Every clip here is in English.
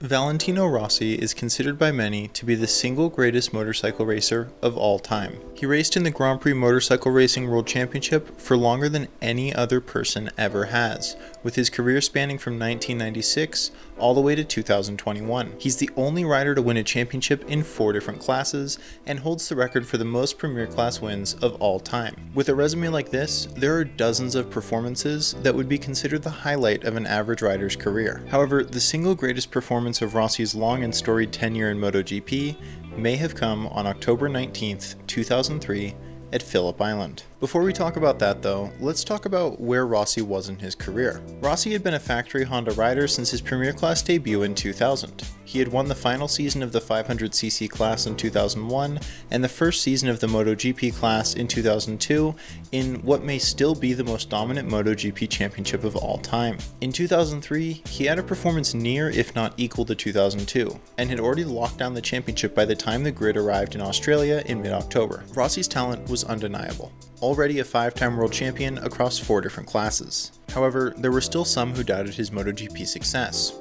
Valentino Rossi is considered by many to be the single greatest motorcycle racer of all time. He raced in the Grand Prix Motorcycle Racing World Championship for longer than any other person ever has, with his career spanning from 1996 all the way to 2021. He's the only rider to win a championship in 4 different classes and holds the record for the most Premier Class wins of all time. With a resume like this, there are dozens of performances that would be considered the highlight of an average rider's career. However, the single greatest performance of Rossi's long and storied tenure in MotoGP may have come on October 19th, 2003 at Phillip Island. Before we talk about that though, let's talk about where Rossi was in his career. Rossi had been a factory Honda rider since his Premier Class debut in 2000. He had won the final season of the 500cc class in 2001 and the first season of the MotoGP class in 2002 in what may still be the most dominant MotoGP championship of all time. In 2003, he had a performance near if not equal to 2002 and had already locked down the championship by the time the grid arrived in Australia in mid-October. Rossi's talent was undeniable. Already a 5-time world champion across 4 different classes. However, there were still some who doubted his MotoGP success.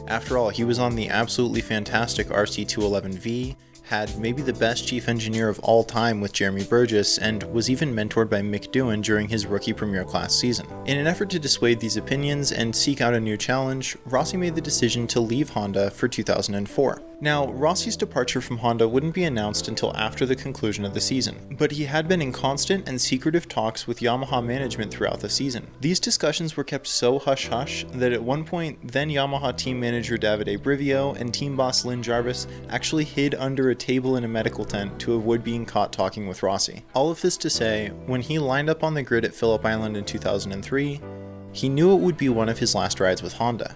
After all, he was on the absolutely fantastic RC211V, had maybe the best chief engineer of all time with Jeremy Burgess, and was even mentored by Mick Doohan during his rookie Premier Class season. In an effort to dissuade these opinions and seek out a new challenge, Rossi made the decision to leave Honda for 2004. Now, Rossi's departure from Honda wouldn't be announced until after the conclusion of the season, but he had been in constant and secretive talks with Yamaha management throughout the season. These discussions were kept so hush-hush that at one point, then Yamaha team manager Davide Brivio and team boss Lynn Jarvis actually hid under a table in a medical tent to avoid being caught talking with Rossi. All of this to say, when he lined up on the grid at Phillip Island in 2003, he knew it would be one of his last rides with Honda,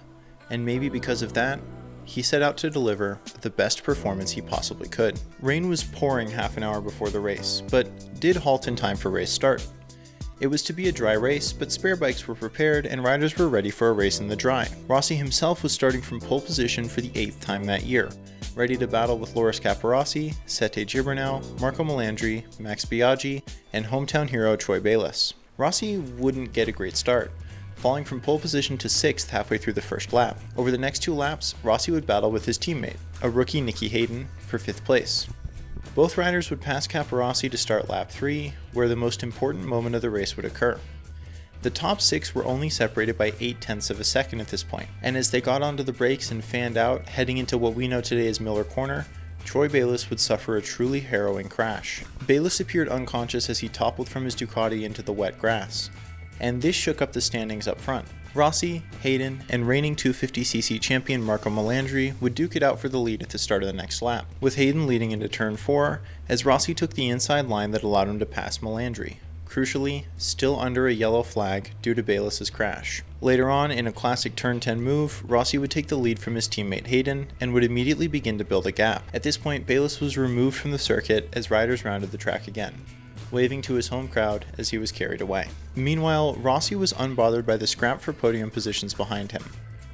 and maybe because of that, he set out to deliver the best performance he possibly could. Rain was pouring half an hour before the race, but did halt in time for race start. It was to be a dry race, but spare bikes were prepared and riders were ready for a race in the dry. Rossi himself was starting from pole position for the 8th time that year, ready to battle with Loris Capirossi, Sete Gibernau, Marco Melandri, Max Biaggi, and hometown hero Troy Bayliss. Rossi wouldn't get a great start, falling from pole position to 6th halfway through the first lap. Over the next 2 laps, Rossi would battle with his teammate, a rookie Nicky Hayden, for 5th place. Both riders would pass Capirossi to start lap 3, where the most important moment of the race would occur. The top 6 were only separated by 0.8 of a second at this point, and as they got onto the brakes and fanned out, heading into what we know today as Miller Corner, Troy Bayliss would suffer a truly harrowing crash. Bayliss appeared unconscious as he toppled from his Ducati into the wet grass, and this shook up the standings up front. Rossi, Hayden, and reigning 250cc champion Marco Melandri would duke it out for the lead at the start of the next lap, with Hayden leading into turn 4 as Rossi took the inside line that allowed him to pass Melandri, crucially still under a yellow flag due to Bayliss's crash. Later on, in a classic turn 10 move, Rossi would take the lead from his teammate Hayden and would immediately begin to build a gap. At this point, Bayliss was removed from the circuit as riders rounded the track again, waving to his home crowd as he was carried away. Meanwhile, Rossi was unbothered by the scrap for podium positions behind him,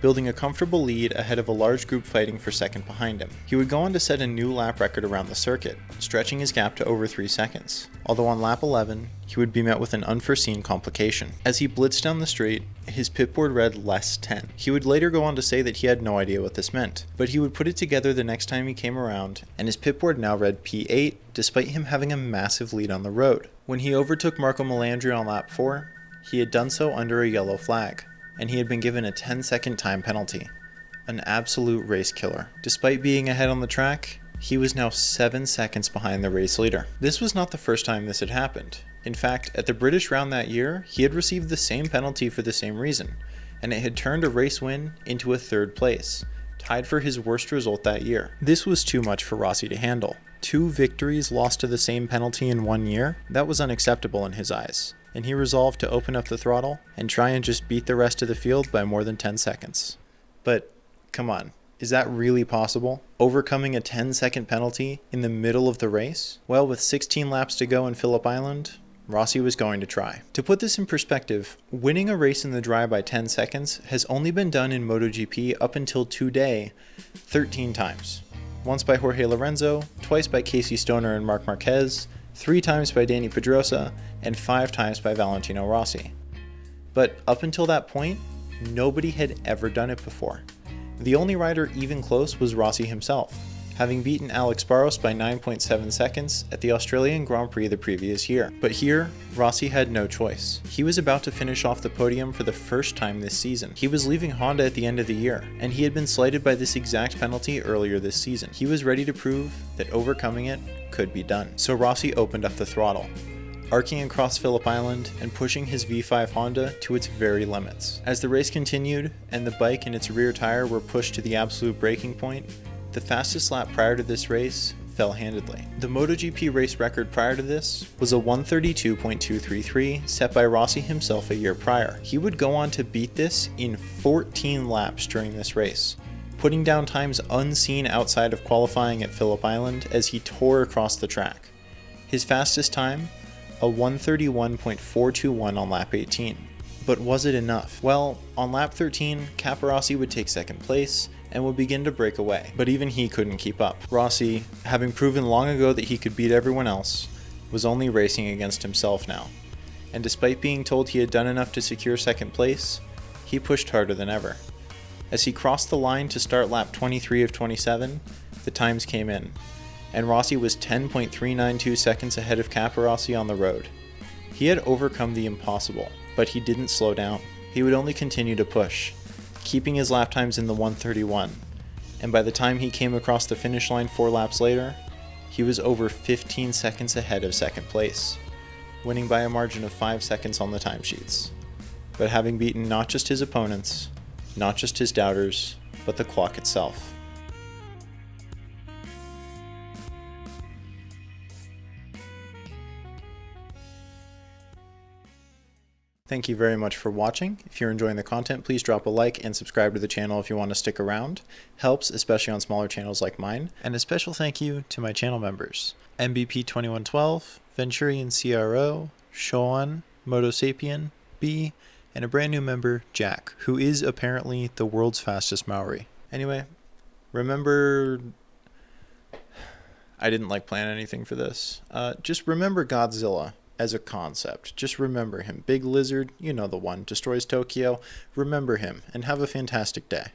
building a comfortable lead ahead of a large group fighting for second behind him. He would go on to set a new lap record around the circuit, stretching his gap to over 3 seconds, although on lap 11, he would be met with an unforeseen complication. As he blitzed down the straight, his pitboard read less 10. He would later go on to say that he had no idea what this meant, but he would put it together the next time he came around, and his pitboard now read P8, despite him having a massive lead on the road. When he overtook Marco Melandri on lap 4, he had done so under a yellow flag, and he had been given a 10-second time penalty. An absolute race killer. Despite being ahead on the track, he was now 7 seconds behind the race leader. This was not the first time this had happened. In fact, at the British round that year, he had received the same penalty for the same reason, and it had turned a race win into a 3rd place, tied for his worst result that year. This was too much for Rossi to handle. 2 victories lost to the same penalty in 1 year? That was unacceptable in his eyes, and he resolved to open up the throttle and try and just beat the rest of the field by more than 10 seconds. But, come on, is that really possible? Overcoming a 10-second penalty in the middle of the race? Well, with 16 laps to go in Phillip Island, Rossi was going to try. To put this in perspective, winning a race in the dry by 10 seconds has only been done in MotoGP up until today 13 times. Once by Jorge Lorenzo, twice by Casey Stoner and Marc Marquez, 3 times by Dani Pedrosa, and 5 times by Valentino Rossi. But up until that point, nobody had ever done it before. The only rider even close was Rossi himself, having beaten Alex Barros by 9.7 seconds at the Australian Grand Prix the previous year. But here, Rossi had no choice. He was about to finish off the podium for the first time this season. He was leaving Honda at the end of the year, and he had been slighted by this exact penalty earlier this season. He was ready to prove that overcoming it could be done. So Rossi opened up the throttle, arcing across Phillip Island and pushing his V5 Honda to its very limits. As the race continued and the bike and its rear tire were pushed to the absolute breaking point, the fastest lap prior to this race fell handedly. The MotoGP race record prior to this was a 132.233 set by Rossi himself a year prior. He would go on to beat this in 14 laps during this race, putting down times unseen outside of qualifying at Phillip Island as he tore across the track. His fastest time, a 131.421 on lap 18. But was it enough? Well, on lap 13, Capirossi would take second place and would begin to break away, but even he couldn't keep up. Rossi, having proven long ago that he could beat everyone else, was only racing against himself now, and despite being told he had done enough to secure second place, he pushed harder than ever. As he crossed the line to start lap 23 of 27, the times came in, and Rossi was 10.392 seconds ahead of Capirossi on the road. He had overcome the impossible, but he didn't slow down. He would only continue to push, keeping his lap times in the 131, and by the time he came across the finish line 4 laps later, he was over 15 seconds ahead of second place, winning by a margin of 5 seconds on the timesheets, but having beaten not just his opponents, not just his doubters, but the clock itself. Thank you very much for watching. If you're enjoying the content, please drop a like and subscribe to the channel if you want to stick around. Helps, especially on smaller channels like mine. And a special thank you to my channel members: MBP2112, Venturian CRO, Sean, Motosapien, B, and a brand new member, Jack, who is apparently the world's fastest Maori. Anyway, remember... I didn't plan anything for this. Just remember Godzilla as a concept. Just remember him. Big lizard, you know the one, destroys Tokyo. Remember him, and have a fantastic day.